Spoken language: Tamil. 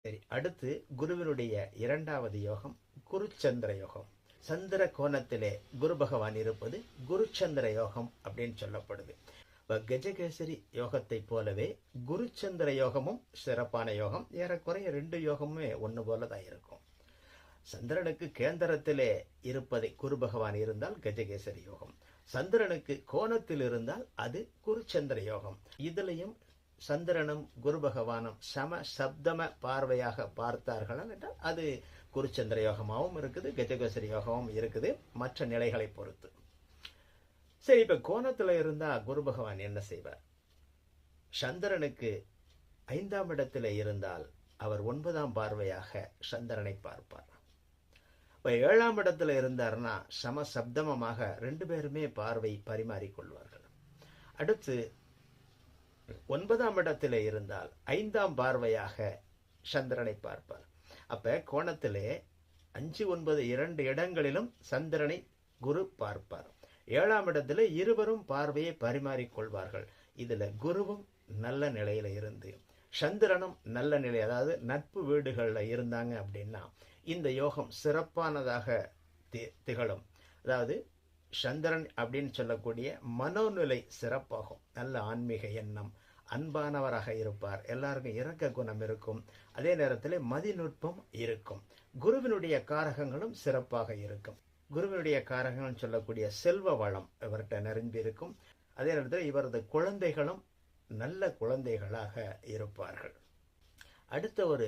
சரி, அடுத்து குருவினுடைய இரண்டாவது யோகம் குருச்சந்திர யோகம். சந்திர கோணத்திலே குரு பகவான் இருப்பது குருச்சந்திர யோகம் அப்படின்னு சொல்லப்படுது. கஜகேசரி யோகத்தை போலவே குருச்சந்திர யோகமும் சிறப்பான யோகம். ஏறக்குறைய 2 யோகமுமே ஒன்று போலதான் இருக்கும். சந்திரனுக்கு கேந்திரத்திலே இருப்பதை குரு பகவான் இருந்தால் கஜகேசரி யோகம், சந்திரனுக்கு கோணத்தில் இருந்தால் அது குருச்சந்திர யோகம். இதுலயும் சந்திரனும் குரு பகவானும் சம சப்தம பார்வையாக பார்த்தார்கள் என்றால் அது குருச்சந்திர யோகமாகவும் இருக்குது, கஜகேசரி யோகமும் இருக்குது, மற்ற நிலைகளை பொறுத்து. சரி, இப்ப கோணத்துல இருந்தா குரு பகவான் என்ன செய்வார்? சந்திரனுக்கு 5ஆம் இடத்துல இருந்தால் அவர் 9ஆம் பார்வையாக சந்திரனை பார்ப்பார். இப்ப 7ஆம் இடத்துல இருந்தார்னா சம சப்தமமாக 2 பேருமே பார்வை பரிமாறிக்கொள்வார்கள். அடுத்து 9ஆம் இடத்திலே இருந்தால் 5ஆம் பார்வையாக சந்திரனை பார்ப்பார். அப்ப கோணத்திலே 5, 9 2 இடங்களிலும் சந்திரனை குரு பார்ப்பார். 7ஆம் இடத்துல இருவரும் பார்வையை பரிமாறிக்கொள்வார்கள். இதுல குருவும் நல்ல நிலையில இருந்து சந்திரனும் நல்ல நிலை, அதாவது நட்பு வீடுகள்ல இருந்தாங்க அப்படின்னா இந்த யோகம் சிறப்பானதாக திகழும். அதாவது சந்திரன் அப்படின்னு சொல்லக்கூடிய மனோநிலை சிறப்பாகும். நல்ல ஆன்மீக எண்ணம், அன்பானவராக இருப்பார், எல்லாருக்கும் இரக்க குணம் இருக்கும், அதே நேரத்தில் மதிநுட்பம் இருக்கும். குருவினுடைய காரகங்களும் சிறப்பாக இருக்கும். குருவினுடைய காரகங்கள் சொல்லக்கூடிய செல்வ வளம் இவர்கிட்ட நிரம்பி இருக்கும். அதே நேரத்தில் இவரது குழந்தைகளும் நல்ல குழந்தைகளாக இருப்பார்கள். அடுத்த ஒரு